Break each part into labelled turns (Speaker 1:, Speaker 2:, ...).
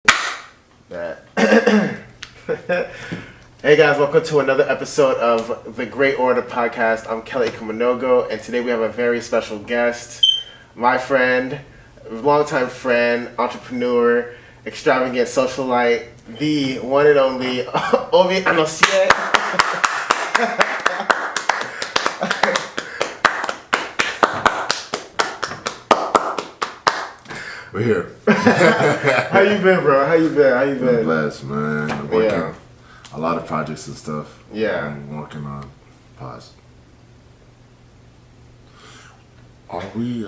Speaker 1: That. Hey guys, welcome to another episode of the Great Orator Podcast. I'm Kelly Kumanogo, and today we have a very special guest, my friend, longtime friend, entrepreneur, extravagant socialite, the one and only Obiaura.
Speaker 2: We're here.
Speaker 1: How you been, bro? How you been?
Speaker 2: I'm blessed, man. I'm working a lot of projects and stuff.
Speaker 1: Yeah.
Speaker 2: I'm working on pods. Are we,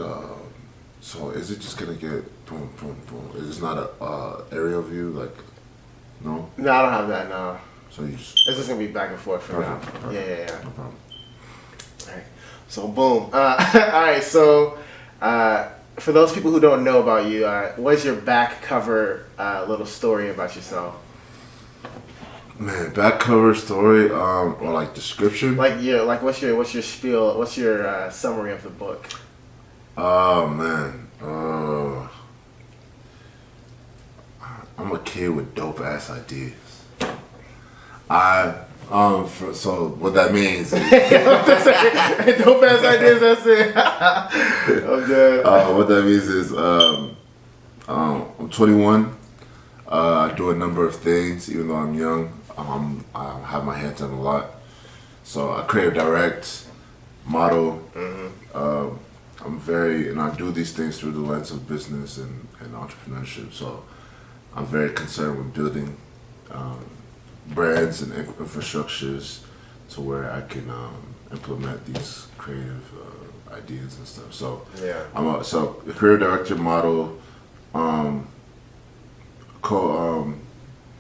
Speaker 2: so is it just gonna get boom, boom, boom? Is this not a aerial view? Like, no?
Speaker 1: No, I don't have that, no.
Speaker 2: So you just...
Speaker 1: It's just gonna be back and forth for now.
Speaker 2: Perfect.
Speaker 1: Yeah.
Speaker 2: No problem.
Speaker 1: Alright. So, boom. Alright, so, for those people who don't know about you, what's your back cover little story about yourself?
Speaker 2: Man, back cover story, or like description?
Speaker 1: Like what's your spiel? What's your summary of the book?
Speaker 2: Oh man, I'm a kid with dope ass ideas. So what that means is
Speaker 1: dope ass ideas. That's it. I'm dead.
Speaker 2: What that means is I'm 21. I do a number of things, even though I'm young. I have my hands on a lot. So I create, direct, model. Mm-hmm. I do these things through the lens of business and entrepreneurship. So I'm very concerned with building brands and infrastructures to where I can implement these creative ideas and stuff. So
Speaker 1: yeah,
Speaker 2: I'm a creative director, model,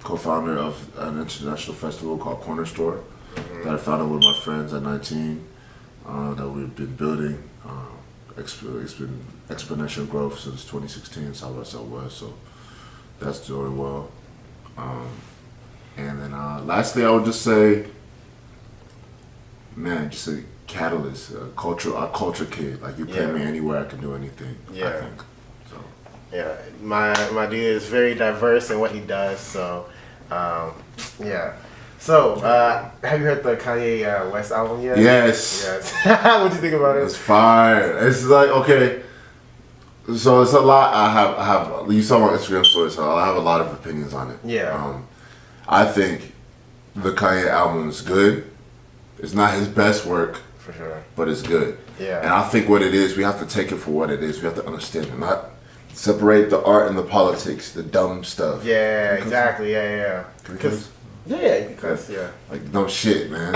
Speaker 2: co-founder of an international festival called Cornerstore that I founded with my friends at 19. That we've been building. It's been exponential growth since 2016, South by Southwest. So that's doing well. And then lastly, I would just say, man, just a catalyst, a culture kid. Like you put me anywhere, I can do anything.
Speaker 1: Yeah.
Speaker 2: I think. So.
Speaker 1: Yeah, my dude is very diverse in what he does. So, yeah. So, have you heard the Kanye West album yet?
Speaker 2: Yes.
Speaker 1: What'd you think about it?
Speaker 2: It's fire. It's like, okay. So it's a lot. I have. You saw my Instagram story, so I have a lot of opinions on it.
Speaker 1: Yeah.
Speaker 2: I think the Kanye album is good. It's not his best work,
Speaker 1: for sure,
Speaker 2: but it's good.
Speaker 1: Yeah.
Speaker 2: And I think what it is, we have to take it for what it is. We have to understand it, not separate the art and the politics, the dumb stuff.
Speaker 1: Yeah, exactly. Yeah.
Speaker 2: Because like dumb shit, man.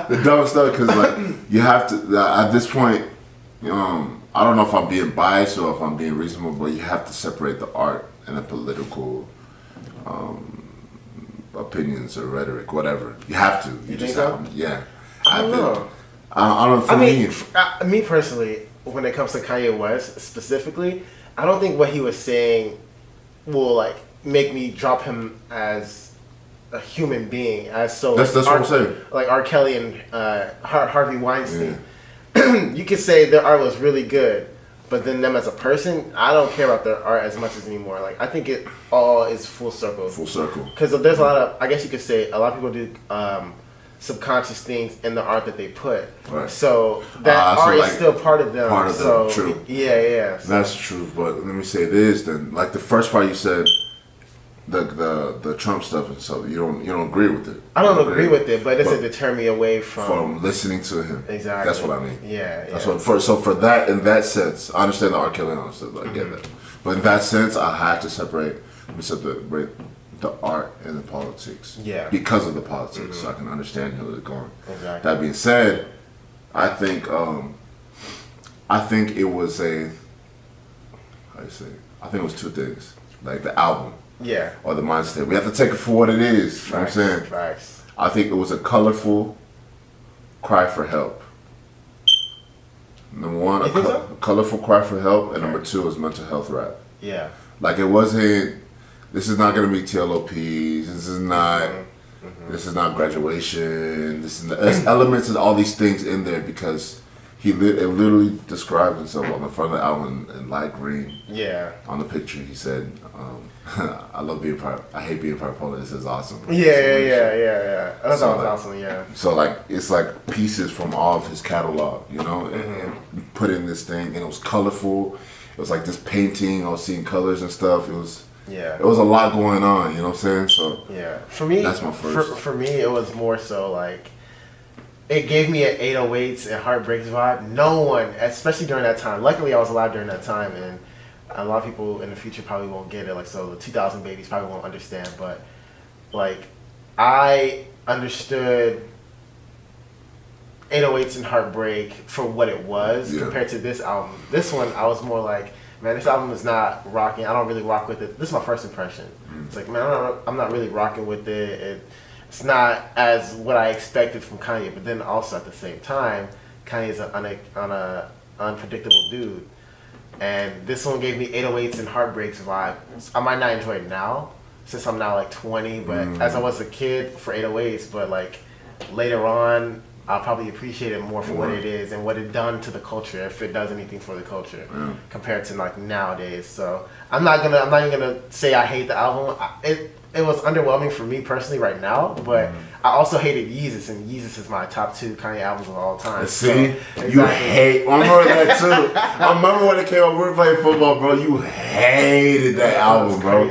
Speaker 2: The dumb stuff, because like you have to at this point. I don't know if I'm being biased or if I'm being reasonable, but you have to separate the art and the political opinions or rhetoric, whatever. You have to.
Speaker 1: You think so?
Speaker 2: Yeah.
Speaker 1: I don't know.
Speaker 2: I don't know.
Speaker 1: Me personally, when it comes to Kanye West specifically, I don't think what he was saying will like make me drop him as a human being. That's what I'm saying. Like R. Kelly and Harvey Weinstein. Yeah. You could say their art was really good, but then them as a person, I don't care about their art as much as anymore. Like I think it all is full circle.
Speaker 2: Full circle.
Speaker 1: Because there's a lot of, I guess you could say, a lot of people do subconscious things in the art that they put. Right. So that art is still part of them.
Speaker 2: Part of them. True.
Speaker 1: Yeah. So.
Speaker 2: That's true. But let me say this then. Like the first part you said, the Trump stuff and stuff, you don't agree with it.
Speaker 1: I don't agree with it, but it doesn't deter me away from
Speaker 2: listening to him.
Speaker 1: Exactly.
Speaker 2: That's what I mean.
Speaker 1: Yeah.
Speaker 2: That's what for that, in that sense, I understand the R. Kelly and stuff. I get that. But in that sense, I have to separate the art and the politics.
Speaker 1: Yeah.
Speaker 2: Because of the politics, so I can understand where they're going.
Speaker 1: Exactly.
Speaker 2: That being said, I think it was I think it was two things. Like the album.
Speaker 1: Yeah.
Speaker 2: Or the mindset. We have to take it for what it is. You know what I'm saying?
Speaker 1: Facts.
Speaker 2: I think it was a colorful cry for help. Number one, a colorful cry for help, and number two is mental health rap.
Speaker 1: Yeah.
Speaker 2: Like it wasn't. This is not gonna be TLOPs. This is not. This is not graduation. This is there's elements of all these things in there because It literally described himself on the front of the album in light green.
Speaker 1: Yeah.
Speaker 2: On the picture, he said, "I love being I hate being bipolar. This is awesome."
Speaker 1: Yeah. That's awesome. Yeah.
Speaker 2: So like it's like pieces from all of his catalog, you know, and put in this thing, and it was colorful. It was like this painting. I was seeing colors and stuff. It was a lot going on. You know what I'm saying? So
Speaker 1: for me,
Speaker 2: that's my first.
Speaker 1: For me, it was more so like. It gave me an 808s and Heartbreaks vibe. No one, especially during that time. Luckily, I was alive during that time, and a lot of people in the future probably won't get it. Like, so the 2000 babies probably won't understand. But like, I understood 808s and Heartbreak for what it was compared to this album. This one, I was more like, man, this album is not rocking. I don't really rock with it. This is my first impression. It's like, man, I'm not really rocking with it. It's not as what I expected from Kanye, but then also at the same time, Kanye is an unpredictable dude. And this one gave me 808s and Heartbreaks vibe. I might not enjoy it now, since I'm now like 20, but as I was a kid for 808s, but like later on, I'll probably appreciate it more for what it is and what it done to the culture, if it does anything for the culture, compared to like nowadays. So I'm not even gonna say I hate the album. It was underwhelming for me personally right now, but I also hated Yeezus, and Yeezus is my top 2 Kanye albums of all time.
Speaker 2: See, you hate. I remember that too. I remember when it came out. We were playing football, bro. You hated that album, bro.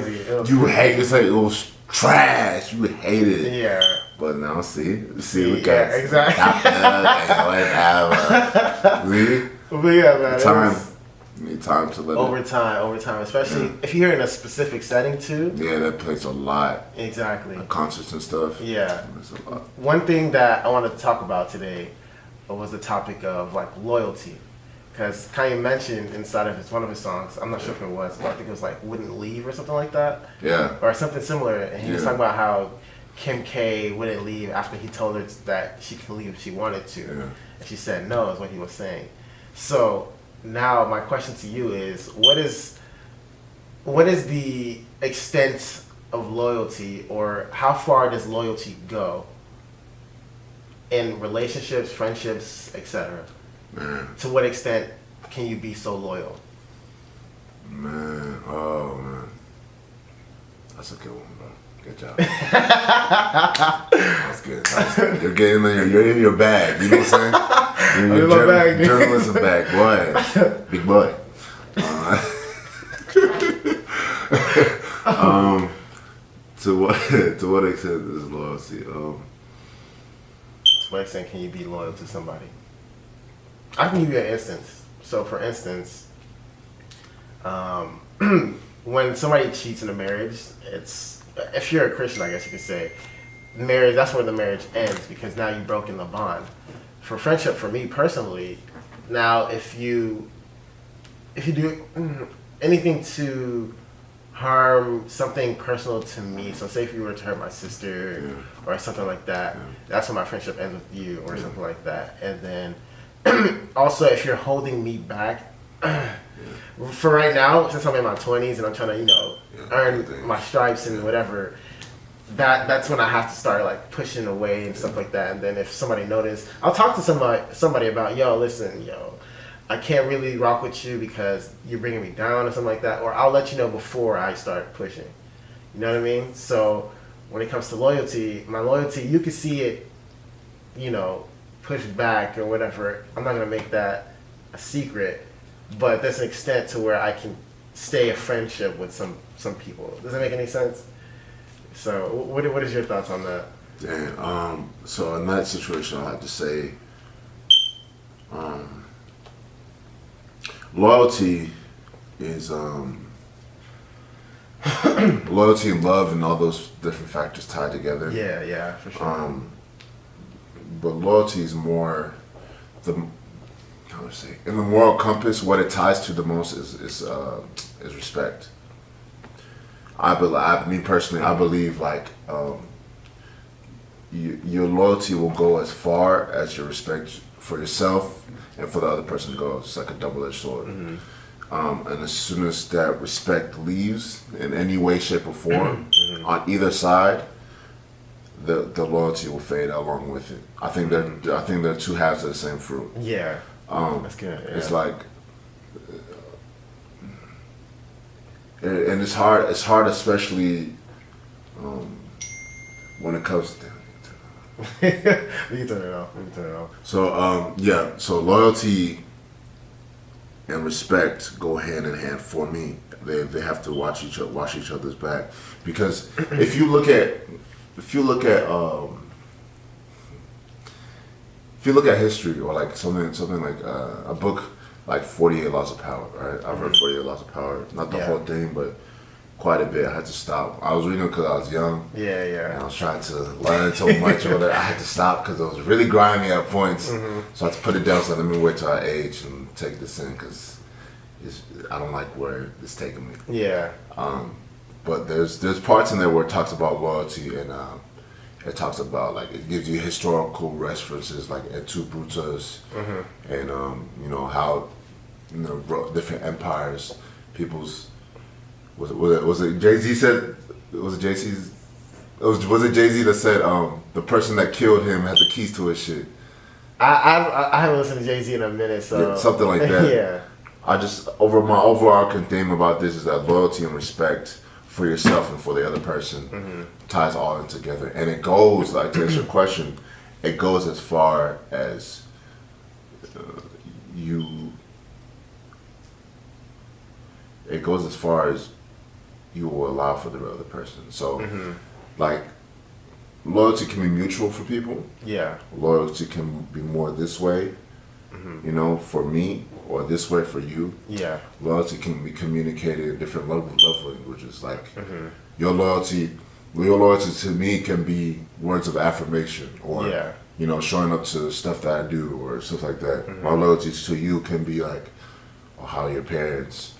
Speaker 2: You hate it. It was trash. You hated it.
Speaker 1: Yeah.
Speaker 2: But now see, we got
Speaker 1: exactly. But yeah, man.
Speaker 2: Need time to let
Speaker 1: over time, especially if you're in a specific setting too.
Speaker 2: Yeah, that plays a lot.
Speaker 1: Exactly.
Speaker 2: Concerts and stuff.
Speaker 1: Yeah.
Speaker 2: That's a lot.
Speaker 1: One thing that I wanted to talk about today was the topic of like loyalty, because Kanye mentioned inside of one of his songs, I'm not sure if it was, but I think it was like "Wouldn't Leave" or something like that.
Speaker 2: Yeah.
Speaker 1: Or something similar, and he was talking about how Kim K wouldn't leave after he told her that she could leave if she wanted to, and she said no, is what he was saying. So. Now my question to you is, what is the extent of loyalty, or how far does loyalty go in relationships, friendships, etc.? To what extent can you be so loyal?
Speaker 2: Man, that's a good one, bro. Good job. That's good. You're in your bag. You know what I'm saying? You're in your journalism bag, boy. Big boy. To what extent is loyalty? To
Speaker 1: what extent can you be loyal to somebody? I can give you an instance. So, for instance, when somebody cheats in a marriage, if you're a Christian, I guess you could say, marriage, that's where the marriage ends, because now you've broken the bond. For friendship, for me personally, now if you do anything to harm something personal to me, so say if you were to hurt my sister or something like that, that's when my friendship ends with you, or something like that. And then also, if you're holding me back, for right now, since I'm in my 20s and I'm trying to, earn my stripes and whatever, that's when I have to start like pushing away and stuff like that. And then if somebody notices, I'll talk to somebody about, listen, I can't really rock with you because you're bringing me down or something like that, or I'll let you know before I start pushing. You know what I mean? So when it comes to loyalty, my loyalty, you can see it, pushed back or whatever. I'm not gonna make that a secret, but there's an extent to where I can stay a friendship with some people. Does that make any sense? So what is your thoughts on that?
Speaker 2: Damn. So in that situation, I have to say, loyalty is loyalty and love and all those different factors tied together.
Speaker 1: Yeah, for sure.
Speaker 2: But loyalty is more in the moral compass. What it ties to the most is respect. I believe like your loyalty will go as far as your respect for yourself and for the other person goes. It's like a double-edged sword. And as soon as that respect leaves in any way, shape, or form on either side, the loyalty will fade along with it. I think they're two halves of the same fruit.
Speaker 1: Yeah. That's good. Yeah.
Speaker 2: It's like, and it's hard. It's hard, especially when it comes to.
Speaker 1: We can turn it off.
Speaker 2: So so loyalty and respect go hand in hand for me. They have to watch each other's back, because if you look at history, or like something like a book like 48 Laws of Power, right? I've read 48 Laws of Power, not the whole thing, but quite a bit. I had to stop. I was reading it because I was young.
Speaker 1: Yeah.
Speaker 2: And I was trying to learn so much of it. I had to stop because it was really grimy at points. So I had to put it down. So let me wait till I age and take this in, because I don't like where it's taking me.
Speaker 1: Yeah.
Speaker 2: But there's parts in there where it talks about loyalty, and it talks about, like, it gives you historical references like Et tu, Brutus, and how different empires, people's. Was it Jay-Z said? Was it Jay-Z's? Was it Jay-Z that said the person that killed him had the keys to his shit?
Speaker 1: I haven't listened to Jay-Z in a minute, so
Speaker 2: something like that.
Speaker 1: Yeah.
Speaker 2: I just my overarching theme about this is that loyalty and respect for yourself and for the other person ties all in together, and it goes, like, to answer your question, it goes as far as It goes as far as you will allow for the other person. So, like, loyalty can be mutual for people. Yeah. Loyalty can be more this way, for me, or this way for you. Yeah. Loyalty can be communicated in different love languages. Like, your loyalty to me can be words of affirmation, or showing up to stuff that I do, or stuff like that. My loyalty to you can be like, how are your parents,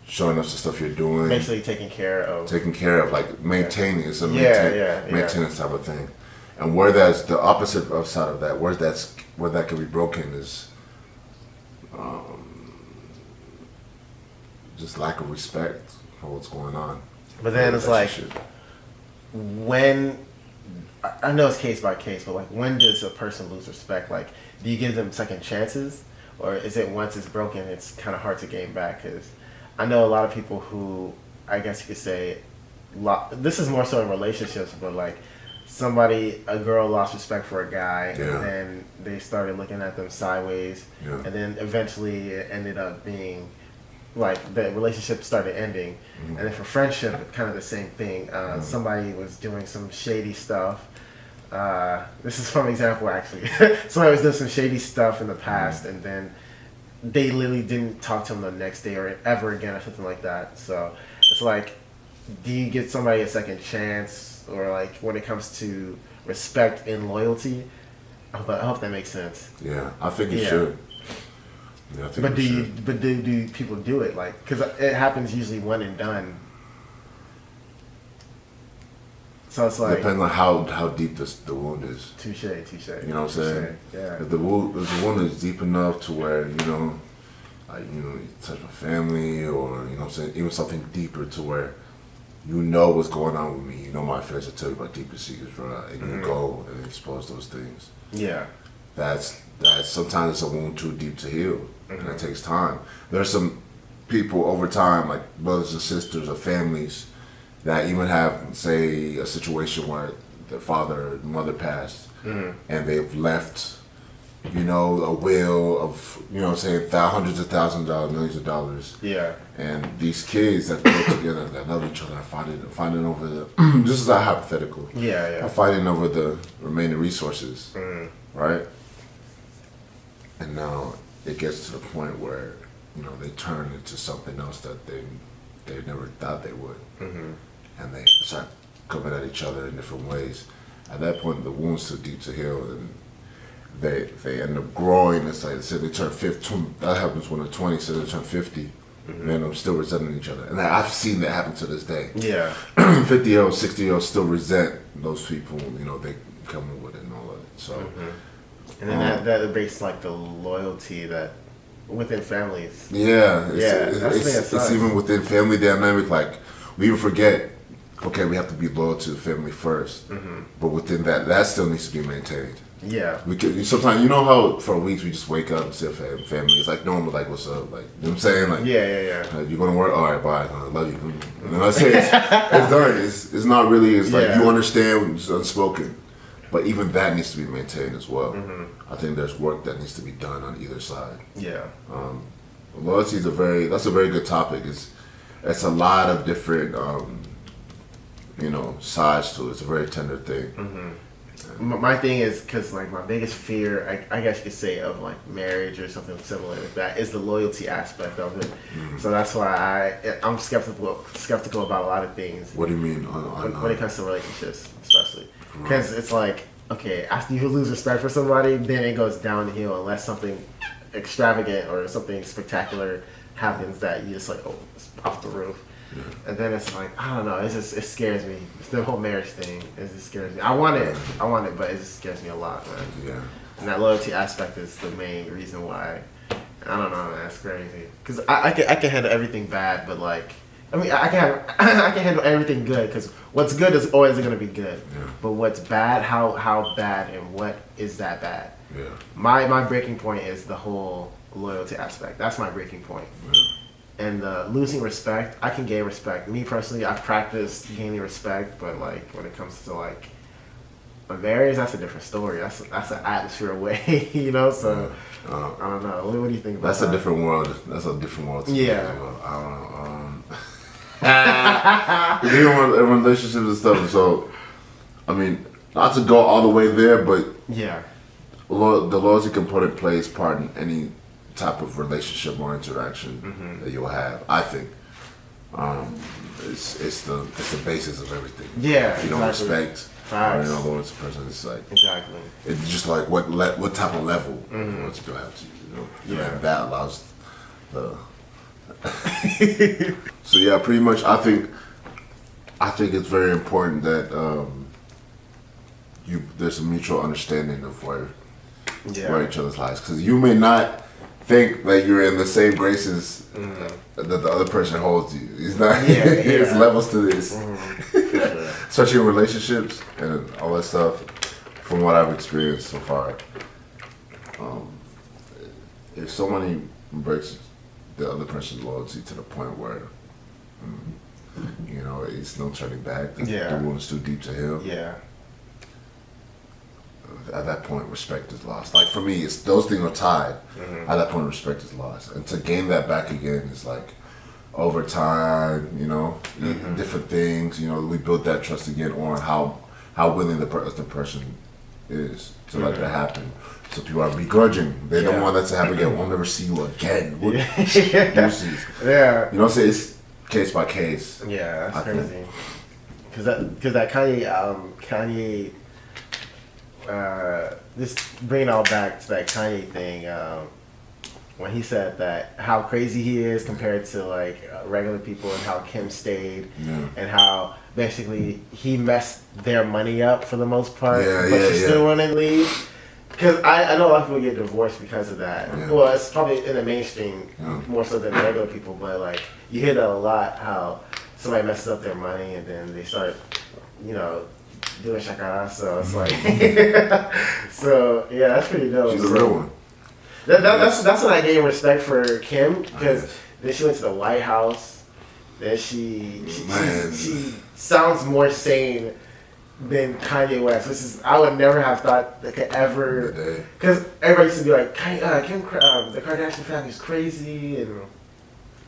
Speaker 2: showing us the stuff you're doing.
Speaker 1: Basically taking care of,
Speaker 2: like, maintaining. It's a maintenance type of thing. And where that's the opposite of side of that, where that can be broken is just lack of respect for what's going on.
Speaker 1: But then it's like, when, I know it's case by case, but, like, when does a person lose respect? Like, do you give them second chances? Or is it once it's broken, it's kind of hard to gain back? Because I know a lot of people who, I guess you could say, this is more so in relationships, but, like, a girl lost respect for a guy, and then they started looking at them sideways, and then eventually it ended up being, like, the relationship started ending. And then for friendship, kind of the same thing. Somebody was doing some shady stuff. This is from an example, actually. Somebody was doing some shady stuff in the past, and then they literally didn't talk to him the next day or ever again or something like that. So it's like, do you give somebody a second chance? Or, like, when it comes to respect and loyalty, I hope that makes sense.
Speaker 2: Yeah, I think you should. Yeah, I think
Speaker 1: but do people do it? Like, because it happens usually one and done. So it's like,
Speaker 2: depends on how deep the wound is.
Speaker 1: Touche.
Speaker 2: You know what I'm saying?
Speaker 1: Yeah.
Speaker 2: If the wound is deep enough to where, you touch my family, or, you know what I'm saying, even something deeper to where you know what's going on with me. You know my affairs. I tell you my deepest secrets, right? And you go and expose those things. Yeah. That's sometimes it's a wound too deep to heal, and it takes time. There's some people over time, like brothers and sisters or families, that even have, say, a situation where their father or mother passed, and they've left, a will of, hundreds of thousands of dollars, millions of dollars. Yeah. And these kids that grow together, that love each other, are fighting over the, this is a hypothetical. Yeah. Are fighting over the remaining resources, right? And now it gets to the point where, they turn into something else that they never thought they would. And they start coming at each other in different ways. At that point, the wound's too deep to heal, and they end up growing. It's like, say they turn 50, that happens when they're 20, so they turn 50, and they're still resenting each other. And I've seen that happen to this day. Yeah. 50-year-olds, 60-year-olds still resent those people, they come with it and all of it. So,
Speaker 1: and then that breaks, like, the loyalty that within families.
Speaker 2: Yeah. It's even within family dynamic, like, we even forget, okay, we have to be loyal to the family first. But within that still needs to be maintained.
Speaker 1: Yeah.
Speaker 2: Sometimes, you know how for weeks we just wake up and see family. It's like normal, like, what's up? Like, you know what I'm saying? Like,
Speaker 1: yeah.
Speaker 2: You're going to work? All right, bye. I love you. And I say it's done. It's not really, it's like you understand it's unspoken. But even that needs to be maintained as well. I think there's work that needs to be done on either side.
Speaker 1: Yeah.
Speaker 2: Loyalty is that's a very good topic. It's a lot of different, sides to it. It's a very tender thing.
Speaker 1: My thing is, because like my biggest fear, I guess you could say, of like marriage or something similar like that is the loyalty aspect of it. So that's why I'm skeptical about a lot of things.
Speaker 2: What do you mean
Speaker 1: when it comes to relationships, especially because it's like, okay, after you lose respect for somebody, then it goes downhill unless something extravagant or something spectacular happens that you just like, oh, it's off the roof. And then it's like, I don't know, it scares me. It's the whole marriage thing. It just scares me. I want it, but it just scares me a lot, man. Yeah. And that loyalty aspect is the main reason why. I don't know, man. It's crazy. Because I can handle everything bad, but like, I mean, I can handle everything good. Because what's good is always going to be good. Yeah. But what's bad, how bad, and what is that bad? Yeah. My breaking point is the whole loyalty aspect. That's my breaking point. Yeah. And losing respect, I can gain respect. Me personally, I've practiced gaining respect, but like when it comes to like a marriage, that's a different story. That's an atmosphere away, you know. So I don't know. What do you think about that?
Speaker 2: That's a different world. That's a different world.
Speaker 1: Yeah.
Speaker 2: I don't know. Even in relationships and stuff. So, I mean, not to go all the way there, but
Speaker 1: yeah,
Speaker 2: the loyalty component plays part in any type of relationship or interaction that you'll have. I think it's the basis of everything.
Speaker 1: Yeah,
Speaker 2: if you don't respect or you know loyal to the person, it's like
Speaker 1: exactly.
Speaker 2: It's just like what type of level you want to go have to, you know. Yeah, and that allows the. So yeah, pretty much. I think it's very important that there's a mutual understanding of where each other's lives, because you may not think that you're in the same graces that the other person holds you. It's not. There's levels to this, especially in relationships and all that stuff. From what I've experienced so far, if somebody breaks the other person's loyalty to the point where it's no turning back, the wound is too deep to heal. Yeah. At that point, respect is lost. Like for me, those things are tied. At that point, respect is lost, and to gain that back again is like over time. Different things. We build that trust again on how willing the person is to let that happen. So people are begrudging. They don't want that to happen again. We'll never see you again. Yeah. It's case by case.
Speaker 1: Yeah, that's crazy. Because that Kanye. Just bringing it all back to that Kanye thing, when he said that how crazy he is compared to like regular people, and how Kim stayed, and how basically he messed their money up for the most part, but you still want to leave. Because I know a lot of people get divorced because of that. Yeah. Well, it's probably in the mainstream more so than regular people, but like you hear that a lot, how somebody messes up their money and then they start, doing shakara, so it's like, so yeah, that's pretty dope.
Speaker 2: She's a real one.
Speaker 1: That's when I gained respect for Kim, because then she went to the White House. Then she sounds more sane than Kanye West, which is I would never have thought that could ever, because everybody used to be like Kim, the Kardashian family is crazy and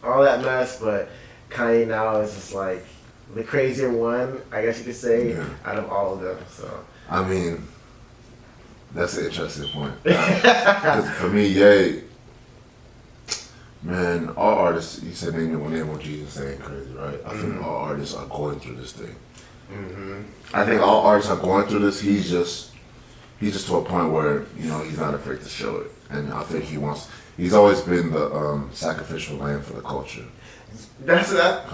Speaker 1: all that mess, but Kanye now is just like the crazier one, I guess you could say, out of all of them. So
Speaker 2: I mean, that's an interesting point. For me, man, all artists, you said name one name of Jesus, they ain't crazy, right? I think all artists are going through this thing. I think all artists are going through this. He's just to a point where he's not afraid to show it, and I think he's always been the sacrificial lamb for the culture.
Speaker 1: That's that.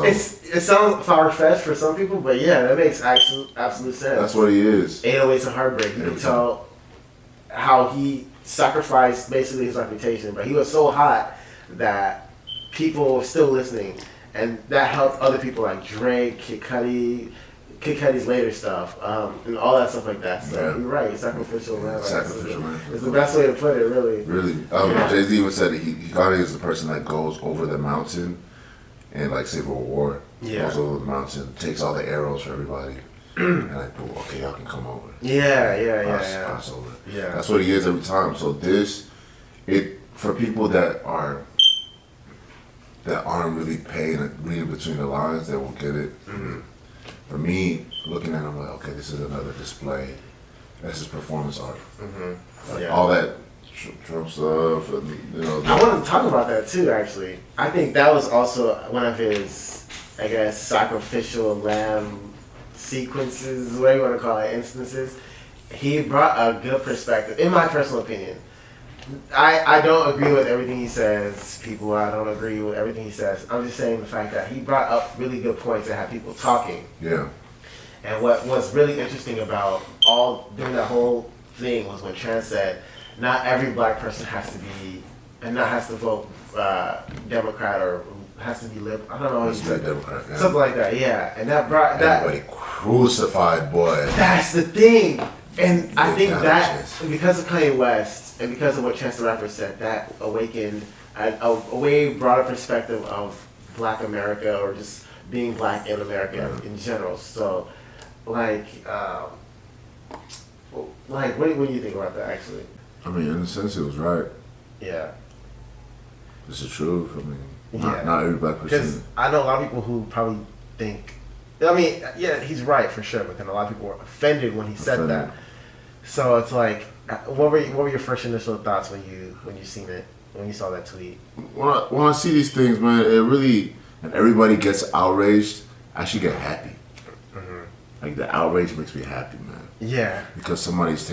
Speaker 1: It sounds far-fetched for some people, but yeah, that makes absolute sense.
Speaker 2: That's what he is.
Speaker 1: 808s and Heartbreak. You can tell how he sacrificed basically his reputation, but he was so hot that people were still listening, and that helped other people like Drake, Kid Cudi, Kid Cudi's later stuff, and all that stuff like that. So you're right, sacrificial lamb.
Speaker 2: Sacrificial lamb.
Speaker 1: It's the best way to put it, really.
Speaker 2: Really. Jay-Z even said that Kanye is the person that goes over the mountain and like Civil War. Goes over the mountain, takes all the arrows for everybody. And like, oh, okay, y'all can come over.
Speaker 1: Cross
Speaker 2: over. Yeah. That's what he is every time. So for people that aren't really reading between the lines, they will get it. Mm-hmm. For me, looking at him like, okay, this is another display. This is performance art. Mm-hmm. Like all that Trump stuff, and,
Speaker 1: I want to talk about that too. Actually, I think that was also one of his, I guess, sacrificial lamb sequences, what you want to call it, instances. He brought a good perspective, in my personal opinion. I don't agree with everything he says, people. I don't agree with everything he says. I'm just saying the fact that he brought up really good points and had people talking.
Speaker 2: Yeah.
Speaker 1: And what was really interesting about during that whole thing was when Trent said, not every black person has to be, and not has to vote Democrat or has to be liberal. I don't know.
Speaker 2: Has to be Democrat. Yeah.
Speaker 1: Something like that, yeah. And that brought that.
Speaker 2: Everybody crucified, boy.
Speaker 1: That's the thing. And I think that because of Kanye West and because of what Chance the Rapper said, that awakened a way broader perspective of Black America or just being Black in America in general. So, what do you think about that, actually?
Speaker 2: I mean, in a sense, it was right.
Speaker 1: Yeah.
Speaker 2: It's the truth. I mean, not every Black person.
Speaker 1: Because I know a lot of people who probably think, I mean, yeah, he's right for sure, but then a lot of people were offended when he said that. So it's like, what were your first initial thoughts when you saw that tweet?
Speaker 2: When I see these things, man, it really, and everybody gets outraged, I should get happy. Mm-hmm. Like the outrage makes me happy, man.
Speaker 1: Yeah.
Speaker 2: Because somebody's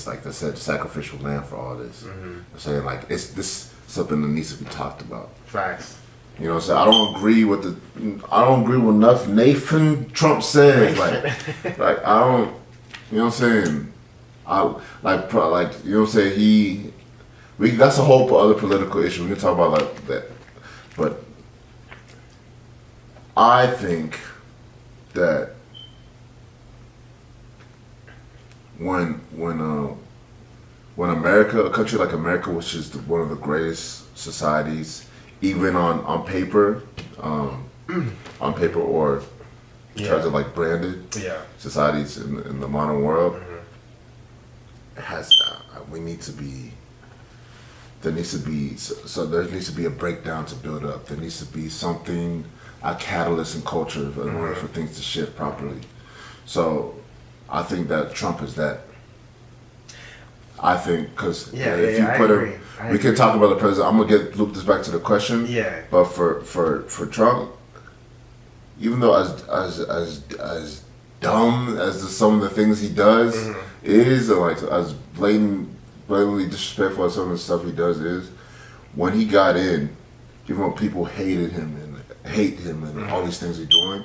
Speaker 2: like I said, sacrificial lamb for all this. Mm-hmm. I'm saying like this something that needs to be talked about.
Speaker 1: Facts.
Speaker 2: You know what I'm saying? I don't agree with enough Nathan Trump says. like I don't. You know what I'm saying? You know what I'm saying? That's a whole other political issue. We can talk about like that, but I think that when America, a country like America, which is one of the greatest societies, even on paper, or in terms of like branded societies in the modern world, there needs to be a breakdown to build up. There needs to be something, a catalyst in culture in order for things to shift properly. So I think that Trump is that. I think because if you put him, we can talk about the president. I'm gonna loop this back to the question.
Speaker 1: Yeah.
Speaker 2: But for Trump, even though as dumb as some of the things he does is, and like as blatantly disrespectful as some of the stuff he does is, when he got in, even though people hate him and all these things he's doing,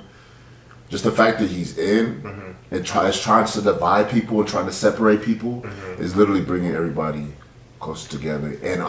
Speaker 2: just the fact that he's in and trying to divide people and trying to separate people is literally bringing everybody closer together and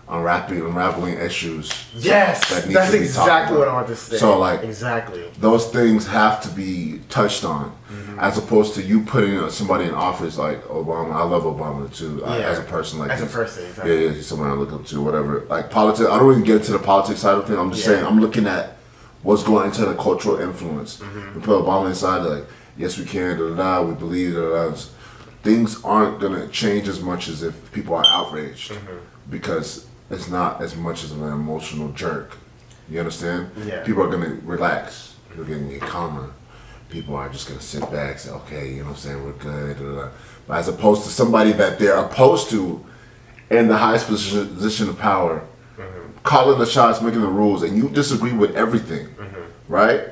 Speaker 2: unraveling issues.
Speaker 1: Yes, that's exactly what I want to say.
Speaker 2: So like,
Speaker 1: exactly,
Speaker 2: those things have to be touched on, as opposed to you putting somebody in office like Obama. I love Obama too, as a person. Like
Speaker 1: as a person, exactly.
Speaker 2: Yeah, he's someone I look up to. Whatever, like politics. I don't even get into the politics side of things. I'm just saying I'm looking at what's going into the cultural influence. We put Obama inside, like, yes, we can, we believe, things aren't going to change as much as if people are outraged, because it's not as much as an emotional jerk. You understand?
Speaker 1: Yeah.
Speaker 2: People are going to relax. They're going to get calmer. People are just going to sit back and say, okay, you know what I'm saying, we're good. But as opposed to somebody that they're opposed to in the highest position of power, calling the shots, making the rules, and you disagree with everything, right?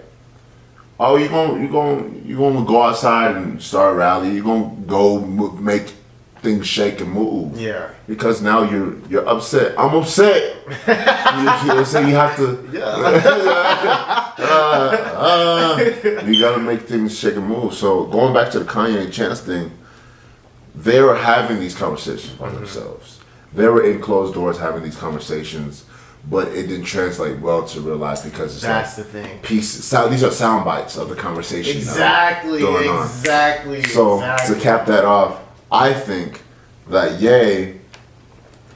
Speaker 2: Oh, you gonna go outside and start a rally. You're gonna go make things shake and move.
Speaker 1: Yeah.
Speaker 2: Because now you're upset. I'm upset. you have to. You gotta make things shake and move. So going back to the Kanye and Chance thing, they were having these conversations by themselves. They were in closed doors having these conversations but it didn't translate well to real life because it's
Speaker 1: that's the thing.
Speaker 2: These are sound bites of the conversation.
Speaker 1: Exactly.
Speaker 2: So to cap that off, I think that Ye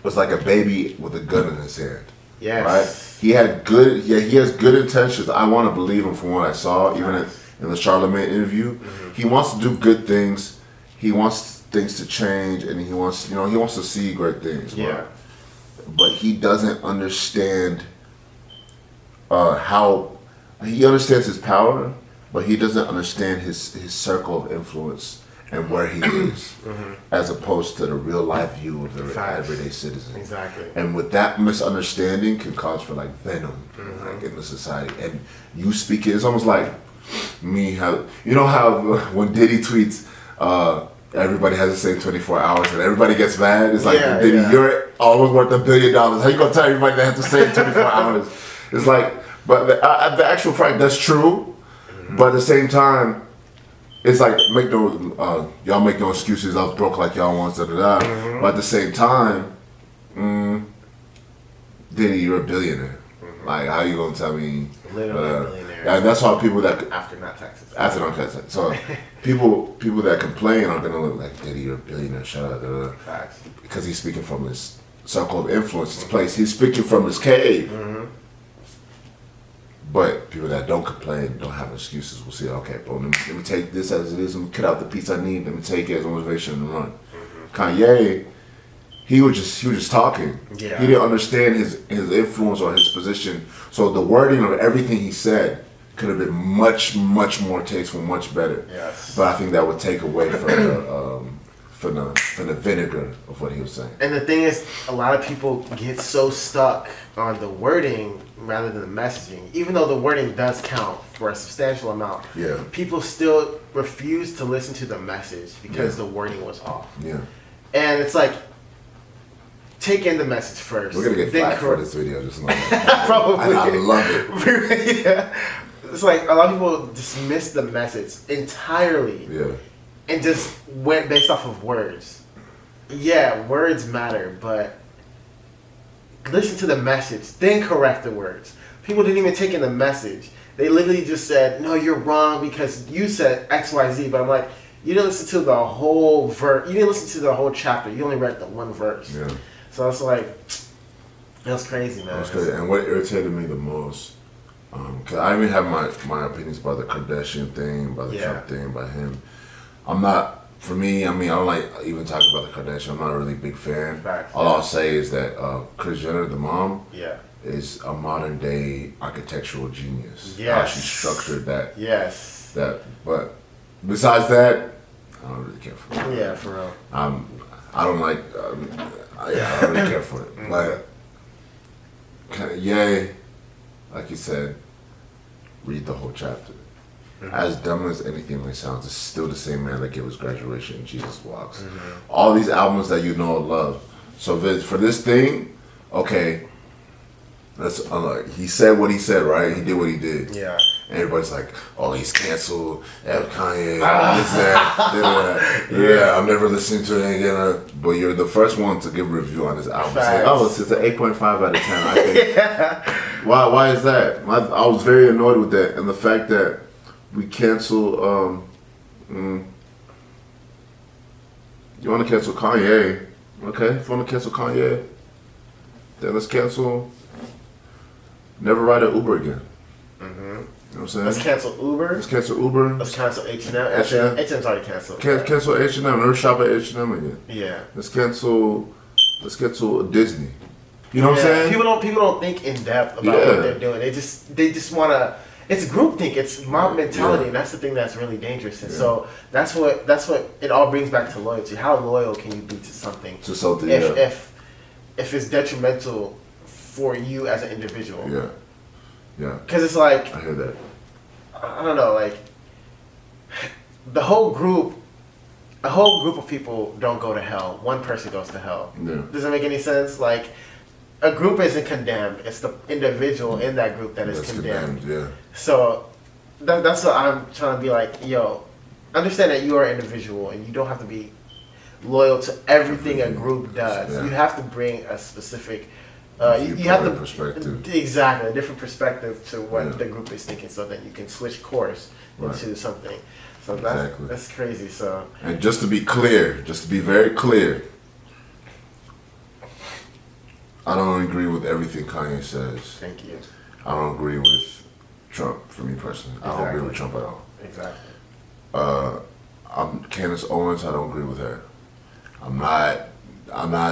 Speaker 2: was like a baby with a gun in his hand.
Speaker 1: Yes.
Speaker 2: Right? He has good intentions. I want to believe him from what I saw, even in the Charlemagne interview. Mm-hmm. He wants to do good things. He wants things to change, and he wants to see great things.
Speaker 1: Yeah.
Speaker 2: But he doesn't understand how he understands his power, but he doesn't understand his circle of influence and where he is, as opposed to the real life view of the everyday citizen.
Speaker 1: Exactly.
Speaker 2: And with that misunderstanding can cause for like venom like in the society. And you speak it, it's almost like me how when Diddy tweets, everybody has the same 24 hours and everybody gets mad. It's like, Diddy, you're almost worth $1 billion. How you gonna tell everybody they have the same 24 hours? It's like, but the actual fact, that's true. But at the same time, it's like, y'all make no excuses. I was broke like y'all once, da da da. But at the same time, Diddy, you're a billionaire. Like, how you gonna tell me?
Speaker 1: Literally a billionaire.
Speaker 2: And that's why people that
Speaker 1: after not taxes.
Speaker 2: So people that complain are gonna look like, Diddy, you're a billionaire. Shut up. Da, da, da.
Speaker 1: Facts.
Speaker 2: Because he's speaking from his circle of influence, his place. He's speaking from his cave. But people that don't complain, don't have excuses, will say, okay, bro, let me take this as it is, let me cut out the piece I need, let me take it as motivation and run. Kanye, he was just talking.
Speaker 1: Yeah.
Speaker 2: He didn't understand his influence or his position. So the wording of everything he said could have been much, much more tasteful, much better.
Speaker 1: Yes.
Speaker 2: But I think that would take away from the vinegar of what he was saying.
Speaker 1: And the thing is, a lot of people get so stuck on the wording rather than the messaging. Even though the wording does count for a substantial amount, people still refuse to listen to the message because the wording was off.
Speaker 2: Yeah.
Speaker 1: And it's like, take in the message first.
Speaker 2: We're gonna get flack for this video, just like
Speaker 1: probably.
Speaker 2: I love it.
Speaker 1: Yeah. It's like a lot of people dismiss the message entirely.
Speaker 2: Yeah.
Speaker 1: And just went based off of words. Yeah, words matter, but listen to the message, then correct the words. People didn't even take in the message. They literally just said, no, you're wrong because you said X, Y, Z. But I'm like, you didn't listen to the whole verse. You didn't listen to the whole chapter. You only read the one verse.
Speaker 2: Yeah.
Speaker 1: So it's like, that's crazy, man.
Speaker 2: That's crazy. And what irritated me the most, because I even have my opinions about the Kardashian thing, about the Trump thing, about him. For me, I don't like even talking about the Kardashian. I'm not a really big fan.
Speaker 1: Facts.
Speaker 2: All I'll say is that Kris Jenner, the mom, is a modern day architectural genius.
Speaker 1: Yes.
Speaker 2: How she structured that.
Speaker 1: Yes.
Speaker 2: But besides that, I don't really care for it.
Speaker 1: Yeah, for real.
Speaker 2: I don't like. I don't really care for it. But like you said, read the whole chapter. As dumb as anything may sound, it's still the same man that gave us Graduation and Jesus Walks. All these albums that you know and love. So for this thing, okay, that's he said what he said, right? He did what he did.
Speaker 1: Yeah.
Speaker 2: And everybody's like, oh, he's canceled. Kanye, this, that. Yeah, I'm never listening to it again. But you're the first one to give a review on this album. Say, it's an 8.5 out of 10. I think. Why is that? I was very annoyed with that, and the fact that we cancel. You want to cancel Kanye? Okay, if you want to cancel Kanye, then let's cancel. Never ride an Uber again. You know what I'm saying?
Speaker 1: Let's cancel Uber.
Speaker 2: Let's cancel Uber.
Speaker 1: Let's cancel H&M.
Speaker 2: H&M.
Speaker 1: H&M's already canceled.
Speaker 2: Cancel H&M. Never shop at H&M again.
Speaker 1: Yeah.
Speaker 2: Let's cancel Disney. You know what I'm saying?
Speaker 1: People don't think in depth about what they're doing. They just want to. It's groupthink. It's mob mentality, and that's the thing that's really dangerous. And so that's what it all brings back to loyalty. How loyal can you be to something? If it's detrimental for you as an individual.
Speaker 2: Yeah.
Speaker 1: Because it's like,
Speaker 2: I hear that.
Speaker 1: I don't know, like a whole group of people don't go to hell. One person goes to hell.
Speaker 2: Yeah.
Speaker 1: Does that make any sense? Like, a group isn't condemned. It's the individual in that group that is condemned.
Speaker 2: Yeah.
Speaker 1: So that's what I'm trying to be like, yo, understand that you are an individual and you don't have to be loyal to everything a group does.
Speaker 2: Yeah.
Speaker 1: You have to bring a specific you have the
Speaker 2: perspective.
Speaker 1: Exactly, a different perspective to what the group is thinking, so that you can switch course into something. So that's crazy. So,
Speaker 2: and just to be clear, just to be very clear, I don't agree with everything Kanye says.
Speaker 1: Thank you.
Speaker 2: I don't agree with Trump, for me personally. I don't agree with Trump at all.
Speaker 1: Exactly.
Speaker 2: Candace Owens, I don't agree with her. I'm not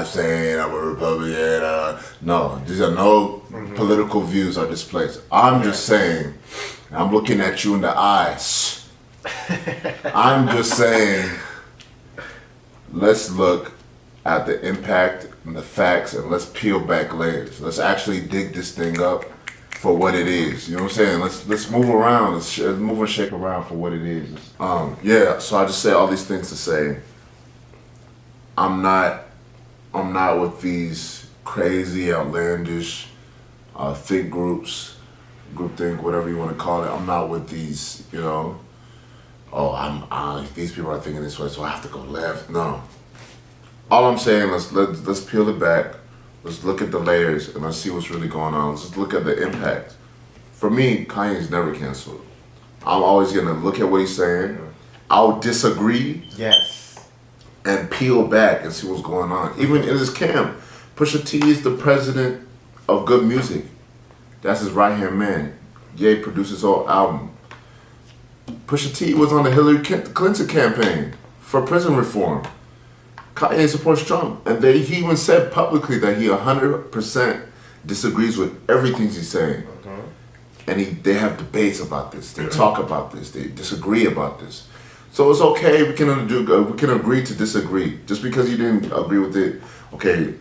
Speaker 2: saying I'm a Republican. No, these are no political views are displaced. I'm just saying, I'm looking at you in the eyes. I'm just saying, let's look at the impact and the facts, and let's peel back layers. Let's actually dig this thing up for what it is. You know what I'm saying? Let's move around. Let's move and shake around for what it is. So I just say all these things to say, I'm not with these crazy, outlandish think groups, groupthink, whatever you want to call it. I'm not with these, these people are thinking this way, so I have to go left. No. All I'm saying, let's peel it back. Let's look at the layers and let's see what's really going on. Let's just look at the impact. For me, Kanye's never canceled. I'm always gonna look at what he's saying. I'll disagree.
Speaker 1: Yes.
Speaker 2: And peel back and see what's going on. Even in his camp, Pusha T is the president of good music. That's his right-hand man. Ye produced his whole album. Pusha T was on the Hillary Clinton campaign for prison reform. Kanye supports Trump, and he even said publicly that he 100% disagrees with everything he's saying. And they have debates about this. They talk about this. They disagree about this. So it's okay. We can agree to disagree. Just because you didn't agree with it, okay,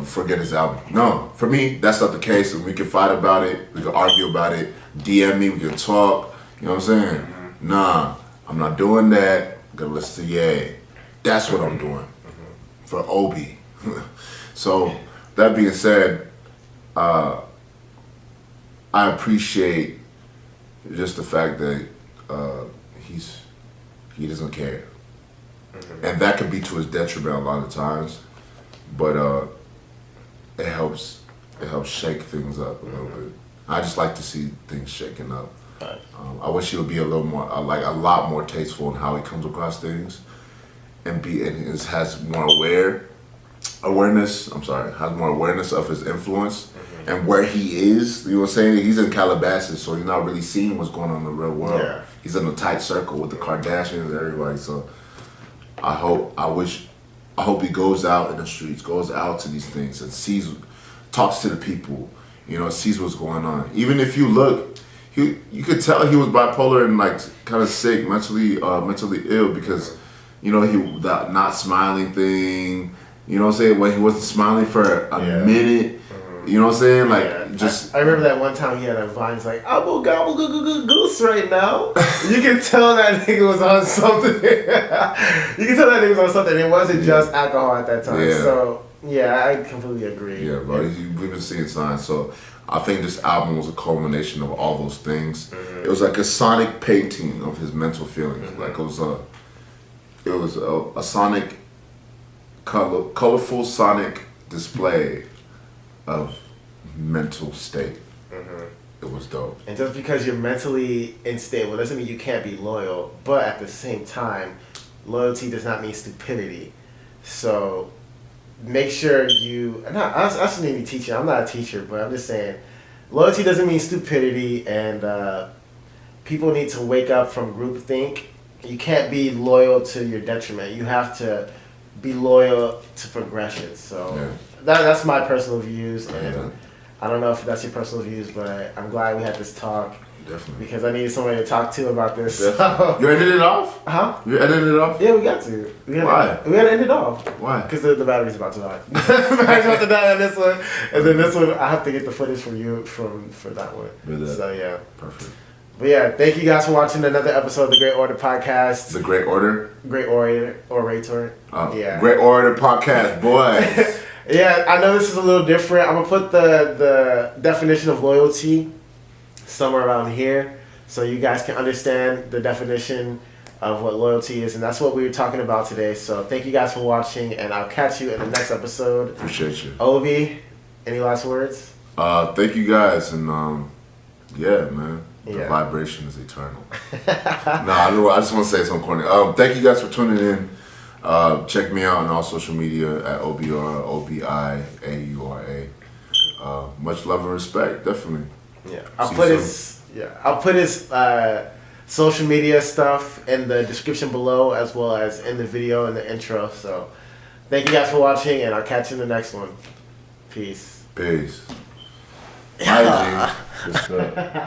Speaker 2: forget his album. No, for me, that's not the case. And we can fight about it. We can argue about it. DM me. We can talk. You know what I'm saying? Nah, I'm not doing that. I'm gonna listen to Ye. That's what I'm doing. For Obi. So, that being said, I appreciate just the fact that he doesn't care. And that could be to his detriment a lot of times, but it helps shake things up a little bit. I just like to see things shaken up. I wish he would be a little more, a lot more tasteful in how he comes across things. And has more awareness of his influence and where he is. You know what I'm saying? He's in Calabasas, so he's not really seeing what's going on in the real world. Yeah. He's in a tight circle with the Kardashians and everybody. So I hope he goes out in the streets, goes out to these things and talks to the people, sees what's going on. Even if you look, you could tell he was bipolar and kind of sick, mentally ill, because that not smiling thing, you know what I'm saying? When he wasn't smiling for a minute, you know what I'm saying?
Speaker 1: I remember that one time he had a vine, like, I will gobble goose right now. You can tell that nigga was on something. It wasn't just alcohol at that time. Yeah. So, I completely agree.
Speaker 2: Yeah, bro. We've been seeing signs. So, I think this album was a culmination of all those things. It was like a sonic painting of his mental feelings. It was a sonic, colorful sonic display of mental state. It was dope.
Speaker 1: And just because you're mentally unstable doesn't mean you can't be loyal, but at the same time, loyalty does not mean stupidity. So make sure I shouldn't even be teaching. I'm not a teacher, but I'm just saying, loyalty doesn't mean stupidity, and people need to wake up from groupthink. You can't be loyal to your detriment. You have to be loyal to progression. So that's my personal views, and I don't know if that's your personal views, but I'm glad we had this talk.
Speaker 2: Definitely.
Speaker 1: Because I needed somebody to talk to about this.
Speaker 2: So. You edited it off?
Speaker 1: Huh?
Speaker 2: You edited it off?
Speaker 1: Yeah, we got to.
Speaker 2: Why?
Speaker 1: We had to end it off.
Speaker 2: Why?
Speaker 1: Because the battery's about to die. The battery's about to die on this one. And then this one, I have to get the footage from you for that one. So, yeah.
Speaker 2: Perfect.
Speaker 1: But yeah, thank you guys for watching another episode of the Great Order Podcast.
Speaker 2: The Great Order?
Speaker 1: Great Orator. Yeah.
Speaker 2: Great Orator Podcast, boys.
Speaker 1: Yeah, I know this is a little different. I'm going to put the definition of loyalty somewhere around here so you guys can understand the definition of what loyalty is. And that's what we were talking about today. So thank you guys for watching, and I'll catch you in the next episode.
Speaker 2: Appreciate you.
Speaker 1: Obi, Any last words?
Speaker 2: Thank you guys, and yeah, man. The vibration is eternal. I just want to say something corny. Thank you guys for tuning in. Check me out on all social media at Obiaura, Obiaura. Much love and respect, definitely.
Speaker 1: Yeah, I'll put his social media stuff in the description below, as well as in the video and the intro. So, thank you guys for watching, and I'll catch you in the next one. Peace.
Speaker 2: Peace. Bye, G.